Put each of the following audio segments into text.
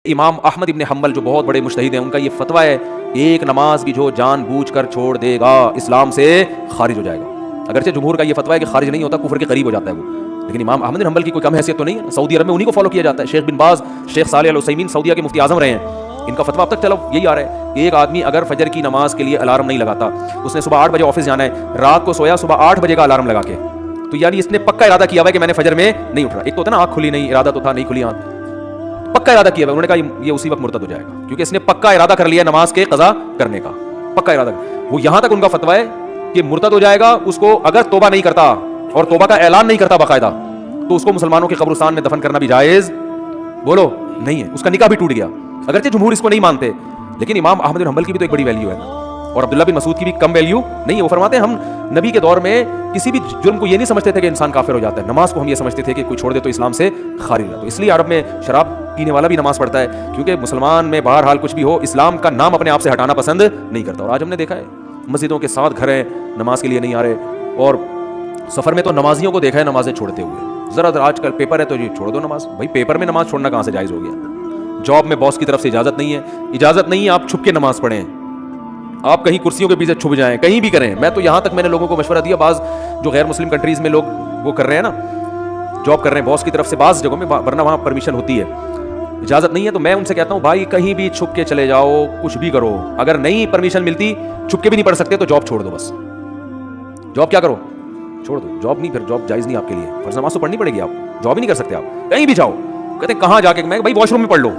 امام احمد ابن حنبل جو بہت بڑے مجتہد ہیں، ان کا یہ فتویٰ ہے ایک نماز بھی جو جان بوجھ کر چھوڑ دے گا اسلام سے خارج ہو جائے گا. اگرچہ جمہور کا یہ فتویٰ ہے کہ خارج نہیں ہوتا، کفر کے قریب ہو جاتا ہے وہ، لیکن امام احمد بن حنبل کی کوئی کم حیثیت تو نہیں ہے. سعودی عرب میں انہی کو فالو کیا جاتا ہے. شیخ بن باز، شیخ صالح العثیمین سعودیہ کے مفتی اعظم رہے ہیں، ان کا فتویٰ اب تک چلو یہی آ رہا ہے کہ ایک آدمی اگر فجر کی نماز کے لیے الارم نہیں لگاتا، اس نے صبح 8 بجے آفس جانا ہے، رات کو سویا صبح 8 بجے کا الارم لگا کے، تو یعنی اس نے پکا ارادہ کیا ہوا ہے کہ میں نے فجر میں نہیں اٹھ رہا. ایک تو ہوتا نا آنکھ کھلی نہیں، ارادہ تو تھا نہیں کھلی آنکھ، پکا ارادہ کیا ہوا ہے. انہوں نے کہا یہ اسی وقت مرتد ہو جائے گا، کیونکہ اس نے پکا ارادہ کر لیا نماز کے قضا کرنے کا، پکا ارادہ. وہ یہاں تک ان کا فتویٰ ہے کہ مرتد ہو جائے گا. اس کو اگر توبہ نہیں کرتا اور توبہ کا اعلان نہیں کرتا باقاعدہ، تو اس کو مسلمانوں کے قبرستان میں دفن کرنا بھی جائز بولو نہیں ہے. اس کا نکاح بھی ٹوٹ گیا. اگرچہ جمہور اس کو نہیں مانتے، لیکن امام احمد بن حنبل کی بھی تو ایک بڑی ویلیو ہے نا، اور عبداللہ بن مسعود کی بھی کم ویلیو نہیں ہے. وہ فرماتے ہیں ہم نبی کے دور میں کسی بھی جرم کو یہ نہیں سمجھتے تھے کہ انسان کافر ہو جاتا ہے، نماز کو ہم یہ سمجھتے تھے کہ کوئی چھوڑ دے تو اسلام سے خارج ہو. تو اس لیے عرب میں شراب پینے والا بھی نماز پڑھتا ہے، کیونکہ مسلمان میں بہرحال کچھ بھی ہو اسلام کا نام اپنے آپ سے ہٹانا پسند نہیں کرتا. اور آج ہم نے دیکھا ہے مسجدوں کے 7 گھر ہیں نماز کے لیے نہیں آ رہے، اور سفر میں تو نمازیوں کو دیکھا ہے نمازیں چھوڑتے ہوئے. ذرا آج کل پیپر ہے تو یہ چھوڑ دو نماز. بھائی پیپر میں نماز چھوڑنا کہاں سے جائز ہو گیا؟ جاب میں باس کی طرف سے اجازت نہیں ہے، اجازت نہیں ہے آپ چھپ کے نماز پڑھیں، آپ کہیں کرسیوں کے پیچھے چھپ جائیں، کہیں بھی کریں. میں تو یہاں تک میں نے لوگوں کو مشورہ دیا، بعض جو غیر مسلم کنٹریز میں لوگ وہ کر رہے ہیں نا، جاب کر رہے ہیں باس کی طرف سے بعض جگہوں میں، ورنہ وہاں پرمیشن ہوتی ہے، اجازت نہیں ہے. تو میں ان سے کہتا ہوں بھائی کہیں بھی چھپ کے چلے جاؤ، کچھ بھی کرو. اگر نہیں پرمیشن ملتی، چھپ کے بھی نہیں پڑھ سکتے، تو جاب چھوڑ دو. بس جاب کیا کرو، چھوڑ دو. جاب نہیں، پھر جاب جائز نہیں آپ کے لیے. فرض نماز تو پڑھنی پڑے گی، آپ جاب ہی نہیں کر سکتے. آپ کہیں بھی جاؤ، کہتے ہیں کہاں جا کے، میں بھائی واش روم میں پڑھ لو،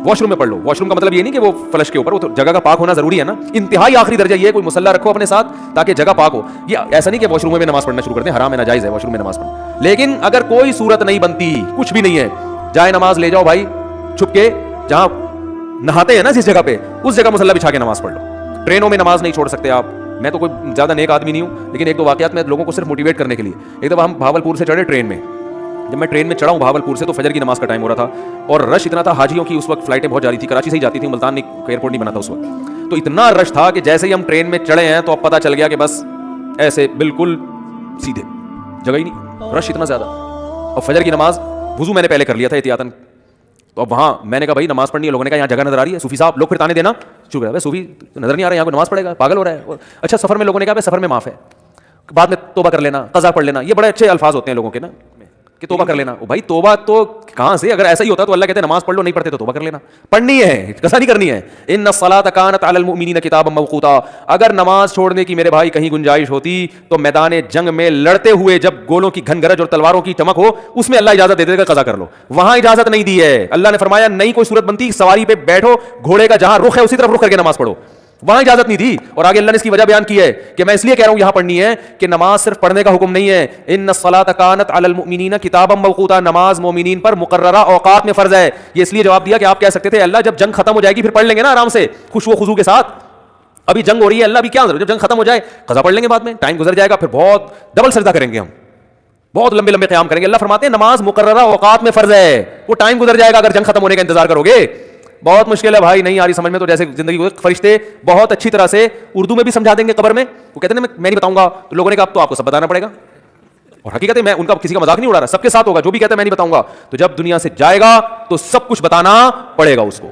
واش روم میں پڑھ لو. واش روم کا مطلب یہ نہیں کہ وہ فلش کے اوپر، وہ تو جگہ کا پاک ہونا ضروری ہے نا. انتہائی آخری درجہ یہ ہے کوئی مصلی رکھو اپنے ساتھ تاکہ جگہ پاک ہو. یہ ایسا نہیں کہ واش روم میں نماز پڑھنا شروع کر دیں، حرام ہے، ناجائز ہے واش روم میں نماز پڑھنا. لیکن اگر کوئی صورت نہیں بنتی، کچھ بھی نہیں ہے، جائے نماز لے جاؤ بھائی چھپ کے، جہاں نہاتے ہیں نا جس جگہ پہ، اس جگہ مصلی بچھا کے نماز پڑھ لو. ٹرینوں میں نماز نہیں چھوڑ سکتے آپ. میں تو کوئی زیادہ نیک آدمی نہیں ہوں، لیکن ایک دو واقعات میں لوگوں کو صرف موٹیویٹ کرنے کے لیے. ایک دفعہ ہم بھاولپور سے چڑھے ٹرین میں. جب میں ٹرین میں چڑھا ہوں بھاولپور سے، تو فجر کی نماز کا ٹائم ہو رہا تھا، اور رش اتنا تھا حاجیوں کی. اس وقت فلائٹیں بہت جاری تھی، کراچی سے ہی جاتی تھی، ملتان ایئرپورٹ نہیں بنا تھا اس وقت. تو اتنا رش تھا کہ جیسے ہی ہم ٹرین میں چڑھے ہیں تو اب پتہ چل گیا کہ بس ایسے بالکل سیدھے، جگہ ہی نہیں، رش اتنا زیادہ. اور فجر کی نماز وضو میں نے پہلے کر لیا تھا احتیاطاً. تو اب وہاں میں نے کہا بھائی نماز پڑھنی ہے. لوگوں نے کہا یہاں جگہ نظر آ رہی ہے. صوفی صاحب لوگ پھر تانے دینا شروع کر، صوفی نظر نہیں آ رہا ہے، یہاں کو نماز پڑھے گا، پاگل ہو رہا ہے. اچھا سفر میں لوگوں نے کہا سفر میں معاف ہے، بعد میں توبہ کر لینا، قضا پڑھ لینا. یہ بڑے اچھے الفاظ ہوتے ہیں لوگوں کے نا کہ توبہ کر لینا. بھائی توبہ تو کہاں سے؟ اگر ایسا ہی ہوتا تو اللہ کہتے ہیں نماز پڑھ لو، نہیں پڑھتے تو توبہ کر لینا. پڑھنی ہے، قضا نہیں کرنی ہے. ان الصلاۃ کانت علی المؤمنین کتابا موقوتا. اگر نماز چھوڑنے کی میرے بھائی کہیں گنجائش ہوتی تو میدان جنگ میں لڑتے ہوئے جب گولوں کی گھن گرج اور تلواروں کی چمک ہو، اس میں اللہ اجازت دے دے گا قضا کر لو. وہاں اجازت نہیں دی ہے. اللہ نے فرمایا نہیں کوئی صورت بنتی، سواری پہ بیٹھو، گھوڑے کا جہاں رخ ہے اسی طرف رخ کر کے نماز پڑھو. وہاں اجازت نہیں دی. اور آگے اللہ نے اس کی وجہ بیان کی ہے کہ میں اس لیے کہہ رہا ہوں یہاں پڑھنی ہے کہ نماز صرف پڑھنے کا حکم نہیں ہے. ان الصلاۃ کانت علی المؤمنین کتابا موقوتا. نماز مومنین پر مقررہ اوقات میں فرض ہے. یہ اس لیے جواب دیا کہ آپ کہہ سکتے تھے اللہ جب جنگ ختم ہو جائے گی پھر پڑھ لیں گے نا آرام سے خوش و خضوع کے ساتھ. ابھی جنگ ہو رہی ہے، اللہ بھی کیا، جب جنگ ختم ہو جائے قضا پڑھ لیں گے، بعد میں ٹائم گزر جائے گا، پھر بہت ڈبل سجدہ کریں گے، ہم بہت لمبے لمبے قیام کریں گے. اللہ فرماتے ہیں نماز مقررہ اوقات میں فرض ہے، وہ ٹائم گزر جائے گا اگر جنگ ختم ہونے کا انتظار کرو گے. بہت مشکل ہے بھائی، نہیں آ رہی سمجھ میں تو جیسے زندگی کو فرشتے بہت اچھی طرح سے اردو میں بھی سمجھا دیں گے قبر میں. وہ کہتے ہیں میں نہیں بتاؤں گا، تو لوگوں نے کہا اب تو آپ کو سب بتانا پڑے گا. اور حقیقت ہے میں ان کا کسی کا مذاق نہیں اڑا رہا، سب کے ساتھ ہوگا. جو بھی کہتا ہے میں نہیں بتاؤں گا، تو جب دنیا سے جائے گا تو سب کچھ بتانا پڑے گا اس کو.